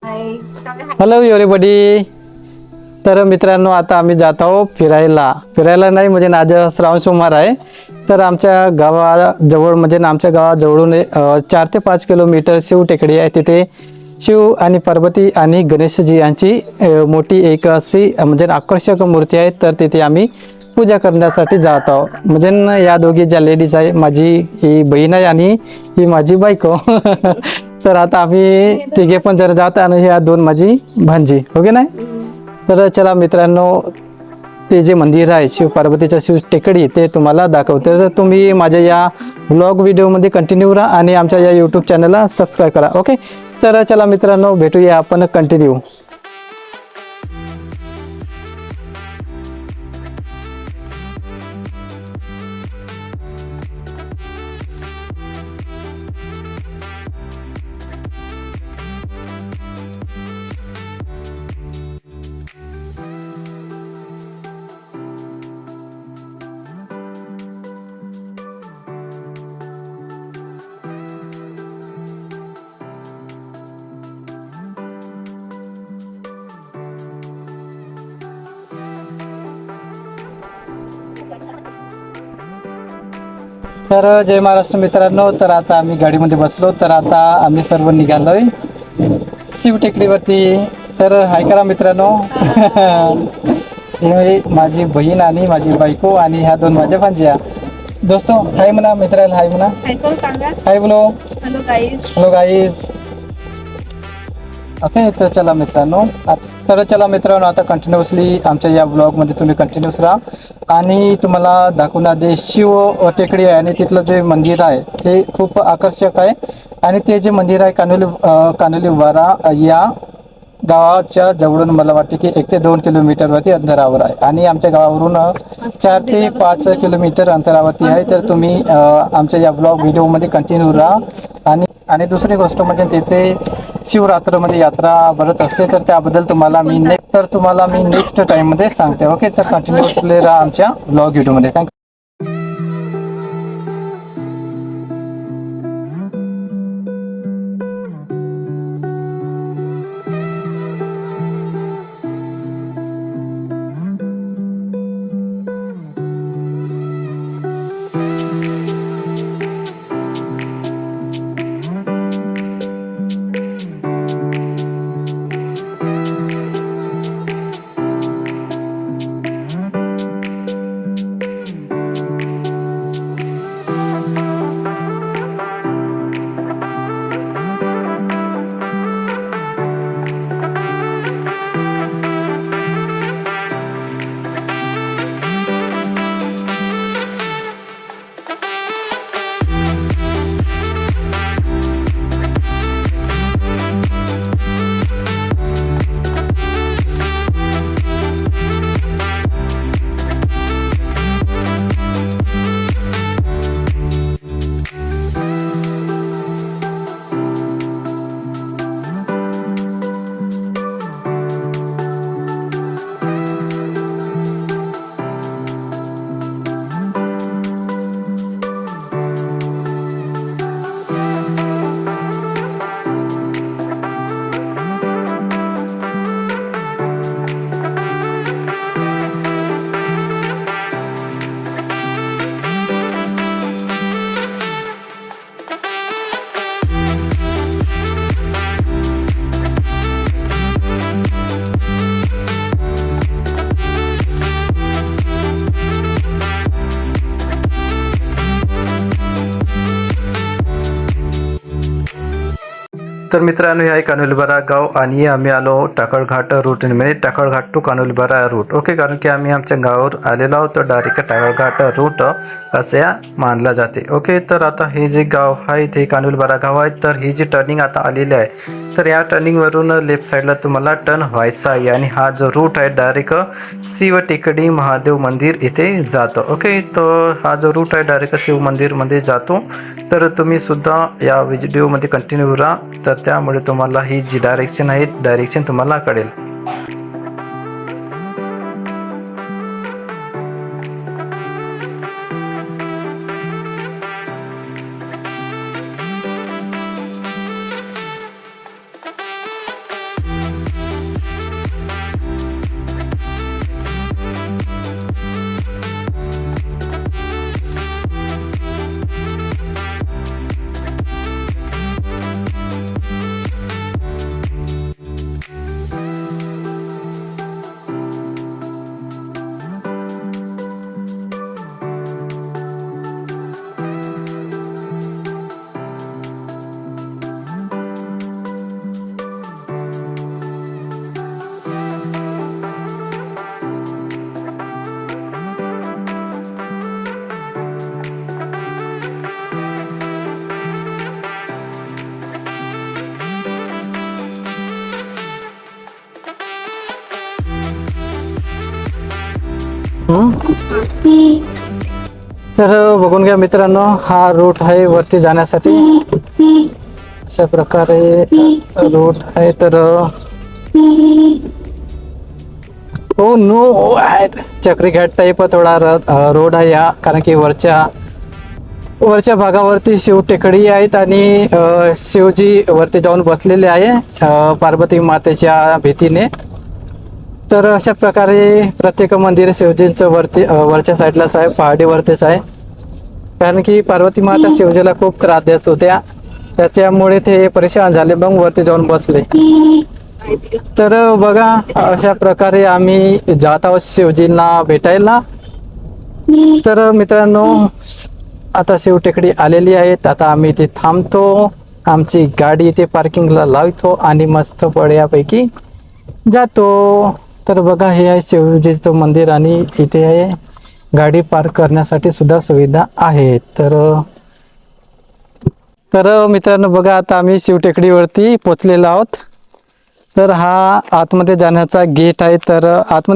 Hello everybody. तर मित्रांनो, आता आम्ही जात आहोत फिरायला नाही म्हणजे आज श्रावण सोमवार आहे. तर आमच्या गावाजवळ म्हणजे आमच्या गावाजवळून 4 ते 5 किलोमीटर शिव टेकडी आहे. तिथे शिव आणि पार्वती आणि गणेशजी यांची मोठी एक अशी म्हणजे आकर्षक मूर्ती आहे. तर तिथे आम्ही पूजा करण्यासाठी जात आहोत. म्हणजे या दोघी ज्या लेडीज आहे, माझी ही बहीण आहे आणि ही माझी बायको. तर आता आम्ही तिघे पण जर जात आणि ह्या दोन माझी भांजी हो की नाही. तर चला मित्रांनो, ते जे मंदिर आहे शिव पार्वतीच्या शिव टेकडी ते तुम्हाला दाखवते. तर तुम्ही माझ्या या ब्लॉग व्हिडिओमध्ये कंटिन्यू राहा आणि आमच्या या यूट्यूब चॅनलला सबस्क्राईब करा. ओके, तर चला मित्रांनो, भेटूया आपण कंटिन्यू. तर जय महाराष्ट्र मित्रांनो. तर आता आम्ही गाडीमध्ये बसलो. तर आता आम्ही सर्व निघालोय शिव टेकडीवरती. तर हाय करा मित्रांनो. ही माझी बहीण आणि माझी बायको आणि ह्या दोन माझ्या भांज्या. दोस्तो हाय म्हणा मित्राला, हाय म्हणा. हाय बोलो. Hello guys. ओके, तर चला मित्रांनो, आता कंटिन्युअसली आमच्या या ब्लॉगमध्ये तुम्ही कंटिन्यूस राहा आणि तुम्हाला दाखवणार जे शिव टेकडी आहे आणि तिथलं जे मंदिर आहे ते खूप आकर्षक आहे. आणि ते जे मंदिर आहे कानोलीवारा या गावाच्या जवळून मला वाटते की 1 ते 2 किलोमीटरवरती अंतरावर आहे आणि आमच्या गावावरून 4 ते 5 किलोमीटर अंतरावरती आहे. तर तुम्ही आमच्या या ब्लॉग व्हिडिओमध्ये कंटिन्यू राहा. आणि दुसरी गोष्ट म्हणजे तिथे शिवरात्रमध्ये यात्रा भरत असते. तर त्याबद्दल तुम्हाला मी नेक्स्ट टाईममध्ये सांगते. ओके, तर कंटिन्युअसली राहा आमच्या ब्लॉग व्हिडिओमध्ये. थँक्यू. तर मित्रांनो, हे आहे कानोलीबारा गाव आणि आम्ही आलो टाकळघाट रूट म्हणजे Takalghat to Kanholibara route. Okay, कारण की आम्ही आमच्या गावावर आलेलो आहोत तर डायरेक्ट टाकळघाट रूट असे मानला जाते. ओके, तर आता हे जे गाव आहे ते कानोलीबारा गाव आहे. तर ही जी टर्निंग आता आलेली आहे तर या टर्निंगवरून लेफ्ट साईडला तुम्हाला टर्न व्हायचा आहे आणि हा जो रूट आहे डायरेक्ट शिव टेकडी महादेव मंदिर इथे जातो. ओके, तर हा जो रूट आहे डायरेक्ट शिव मंदिरमध्ये जातो. तर तुम्ही सुद्धा या व्हिडिओमध्ये कंटिन्यू राहा. तर त्यामुळे तुम्हाला ही जी डायरेक्शन तुम्हाला कळेल. हं? तर बघून घ्या मित्रांनो, हा रूट आहे वरती जाण्यासाठी. अशा प्रकारे रूट आहे. तर हो नो आहे चक्री घाट टाईप थोडा रोड आहे या, कारण की वरच्या भागावरती शिव टेकडी आहेत आणि शिवजी वरती जाऊन बसलेले आहे पार्वती मातेच्या भीतीने. तर अशा प्रकारे प्रत्येक मंदिर शिवजींचं वरच्या साईडलाच आहे, पहाडीवरतीच आहे. कारण की पार्वती माता शिवजीला खूप त्रास देत होत्या, त्याच्यामुळे ते परेशान झाले, मग वरती जाऊन बसले. तर बघा अशा प्रकारे आम्ही जात आहोत शिवजींना भेटायला. तर मित्रांनो, आता शिवटेकडी आलेली आहेत. आता आम्ही इथे थांबतो, आमची गाडी इथे पार्किंगला लावतो आणि मस्त बढियापैकी जातो. तर बघा हे आहे शिवजीचं मंदिर आणि इथे आहे गाडी पार्क करण्यासाठी सुद्धा सुविधा आहे. तर मित्रांनो बघा, आता आम्ही शिवटेकडीवरती पोचलेलो आहोत. तर हा आतमध्ये जाण्याचा गेट आहे. तर आतमध्ये